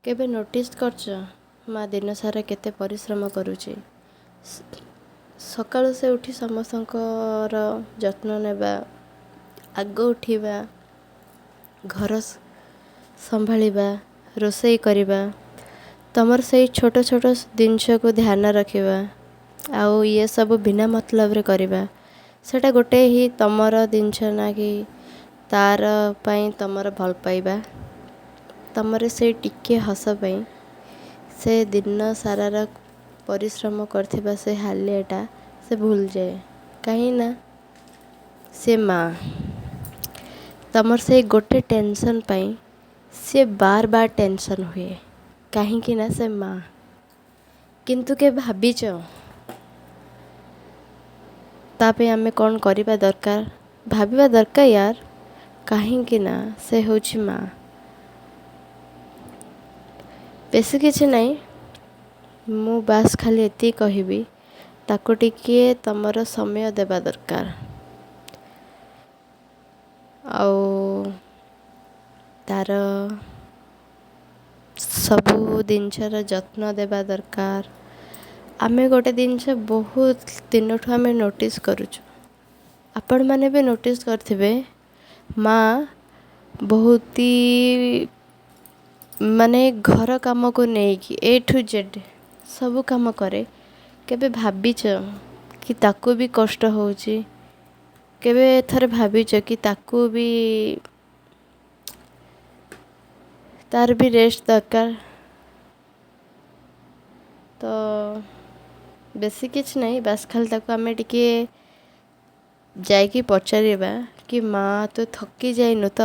କେବେ ନୋଟିସ୍ କରିଛ ମା ଦିନ ସାରା କେତେ ପରିଶ୍ରମ କରୁଛି। ସକାଳୁ ସେ ଉଠି ସମସ୍ତଙ୍କର ଯତ୍ନ ନେବା, ଆଗ ଉଠିବା, ଘର ସମ୍ଭାଳିବା, ରୋଷେଇ କରିବା, ତମର ସେଇ ଛୋଟ ଛୋଟ ଜିନିଷକୁ ଧ୍ୟାନ ରଖିବା, ଆଉ ଇଏ ସବୁ ବିନା ମତଲବରେ କରିବା, ସେଇଟା ଗୋଟେ ହିଁ ତମର ଜିନିଷ ନା କି ତାର ପାଇଁ ତମର ଭଲ ପାଇବା, ତମର ସେଇ ଟିକିଏ ହସ ପାଇଁ ସେ ଦିନ ସାରାର ପରିଶ୍ରମ କରିଥିବା ସେ ହାଲିଆଟା ସେ ଭୁଲିଯାଏ। କାହିଁକି ନା ସେ ମା ତମର ସେଇ ଗୋଟେ ଟେନସନ୍ ପାଇଁ ସେ ବାର ବାର ଟେନସନ୍ ହୁଏ। କାହିଁକି ନା ସେ ମା। କିନ୍ତୁ କେବେ ଭାବିଛ ତା ପାଇଁ ଆମେ କ'ଣ କରିବା ଦରକାର? ଭାବିବା ଦରକାର ୟାର। କାହିଁକି ନା ସେ ହେଉଛି ମା। ବେଶୀ କିଛି ନାହିଁ, ମୁଁ ବାସ୍ ଖାଲି ଏତିକି କହିବି, ତାକୁ ଟିକିଏ ତମର ସମୟ ଦେବା ଦରକାର। ଆଉ ତାର ସବୁ ଜିନିଷର ଯତ୍ନ ଦେବା ଦରକାର। ଆମେ ଗୋଟେ ଜିନିଷ ବହୁତ ଦିନଠୁ ଆମେ ନୋଟିସ୍ କରୁଛୁ, ଆପଣମାନେ ବି ନୋଟିସ୍ କରିଥିବେ, ମା ବହୁତ ମାନେ ଘର କାମକୁ ନେଇକି A to Z ସବୁ କାମ କରେ। କେବେ ଭାବିଛ କି ତାକୁ ବି କଷ୍ଟ ହେଉଛି? କେବେ ଥରେ ଭାବିଛ କି ତାକୁ ବି ତାର ବି ରେଷ୍ଟ ଦରକାର? ତ ବେଶୀ କିଛି ନାହିଁ, ବାସ୍ ଖାଲି ତାକୁ ଆମେ ଟିକିଏ ଯାଇକି ପଚାରିବା କି ମା ତୁ ଥକି ଯାଇନୁ ତ?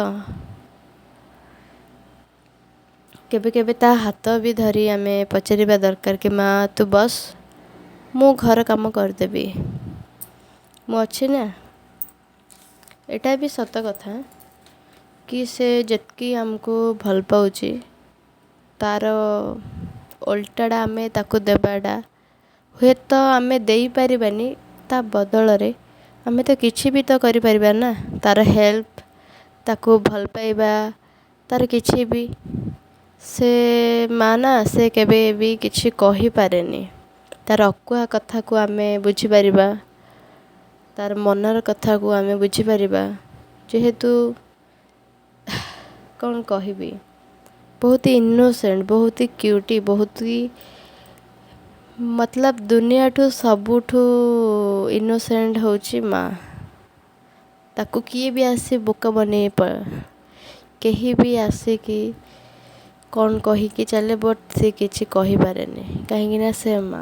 କେବେ କେବେ ତା ହାତ ବି ଧରି ଆମେ ପଚାରିବା ଦରକାର କି ମା ତୁ ବସ୍, ମୁଁ ଘର କାମ କରିଦେବି, ମୁଁ ଅଛି ନା। ଏଇଟା ବି ସତ କଥା କି ସେ ଯେତିକି ଆମକୁ ଭଲ ପାଉଛି ତାର ଓଲଟାଟା ଆମେ ତାକୁ ଦେବାଟା ହୁଏତ ଆମେ ଦେଇପାରିବାନି, ତା ବଦଳରେ ଆମେ ତ କିଛି ବି ତ କରିପାରିବା ନା। ତାର ହେଲ୍ପ, ତାକୁ ଭଲ ପାଇବା, ତାର କିଛି ବି ସେ ମା ନା, ସେ କେବେ ବି କିଛି କହିପାରେନି। ତାର ଅକୁହା କଥାକୁ ଆମେ ବୁଝିପାରିବା, ତାର ମନର କଥାକୁ ଆମେ ବୁଝିପାରିବା। ଯେହେତୁ କ'ଣ କହିବି, ବହୁତ ଇନୋସେଣ୍ଟ, ବହୁତ କ୍ୟୁଟି, ବହୁତ ମତଲବ ଦୁନିଆଠୁ ସବୁଠୁ ଇନୋସେଣ୍ଟ ହେଉଛି ମା। ତାକୁ କିଏ ବି ଆସି ବୋକା ବନେଇ କେହି ବି ଆସିକି କ'ଣ କହିକି ଚାଲେ, ବଟ୍ ସେ କିଛି କହିପାରେନି। କାହିଁକି ନା ସେ ମା।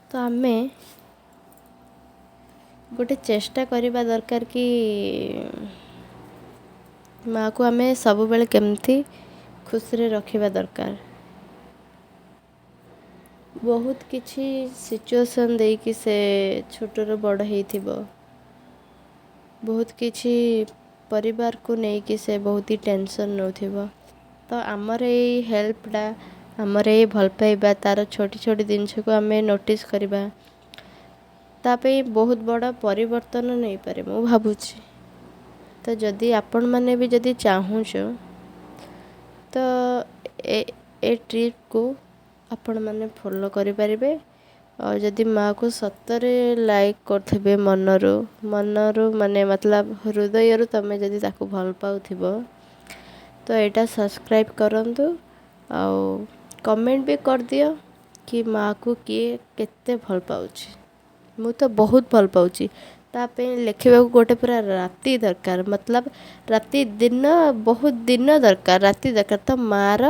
ତ ଆମେ ଗୋଟେ ଚେଷ୍ଟା କରିବା ଦରକାର କି ମାଆକୁ ଆମେ ସବୁବେଳେ କେମିତି ଖୁସିରେ ରଖିବା ଦରକାର। ବହୁତ କିଛି ସିଚୁଏସନ୍ ଦେଇକି ସେ ଛୋଟରୁ ବଡ଼ ହେଇଥିବ, ବହୁତ କିଛି ପରିବାରକୁ ନେଇକି ସେ ବହୁତ ଟେନସନ୍ ନେଉଥିବ। ତ ଆମର ଏଇ ହେଲ୍ପଟା, ଆମର ଏଇ ଭଲ ପାଇବା, ତାର ଛୋଟି ଛୋଟି ଜିନିଷକୁ ଆମେ ନୋଟିସ୍ କରିବା, ତା ପାଇଁ ବହୁତ ବଡ଼ ପରିବର୍ତ୍ତନ ନେଇପାରେ ମୁଁ ଭାବୁଛି। ତ ଯଦି ଆପଣମାନେ ବି ଯଦି ଚାହୁଁଛ ତ ଏ ଟ୍ରିପ୍କୁ ଆପଣମାନେ ଫଲୋ କରିପାରିବେ। ଆଉ ଯଦି ମାଆକୁ ସତରେ ଲାଇକ୍ କରୁଥିବେ ମନରୁ ମାନେ ମତଲବ ହୃଦୟରୁ ତମେ ଯଦି ତାକୁ ଭଲ ପାଉଥିବ ତ ଏଇଟା ସବସ୍କ୍ରାଇବ୍ କରନ୍ତୁ। ଆଉ କମେଣ୍ଟ ବି କରିଦିଅ କି ମାଆକୁ କିଏ କେତେ ଭଲ ପାଉଛି। ମୁଁ ତ ବହୁତ ଭଲ ପାଉଛି। ତା ପାଇଁ ଲେଖିବାକୁ ଗୋଟେ ପୁରା ରାତି ଦରକାର, ମତଲବ ରାତି ଦିନ, ବହୁତ ଦିନ ଦରକାର, ରାତି ଦରକାର। ତ ମାଆର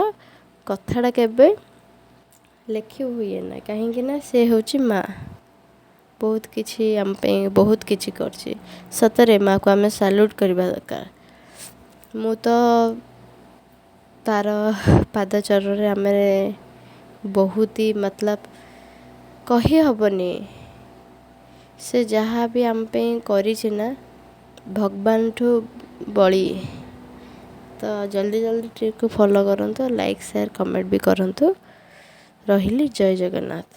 କଥାଟା କେବେ ଲେଖି ହୁଏ ନା, କାହିଁକି ନା ସେ ହେଉଛି ମା। ବହୁତ କିଛି ଆମ ପାଇଁ ବହୁତ କିଛି କରିଛି। ସତରେ ମାଆକୁ ଆମେ ସାଲ୍ୟୁଟ୍ କରିବା ଦରକାର। ମୁଁ ତ ତାର ପାଦଚରଣରେ ଆମେ ବହୁତ ମତଲବ କହି ହେବନି, ସେ ଯାହା ବି ଆମ ପାଇଁ କରିଛି ନା, ଭଗବାନଠୁ ବଳି। ତ ଜଲ୍ଦି ଜଲ୍ଦି ଟ୍ରିପ୍କୁ ଫଲୋ କରନ୍ତୁ, ଲାଇକ୍ ସେୟାର କମେଣ୍ଟ ବି କରନ୍ତୁ। ରହିଲି, ଜୟ ଜଗନ୍ନାଥ।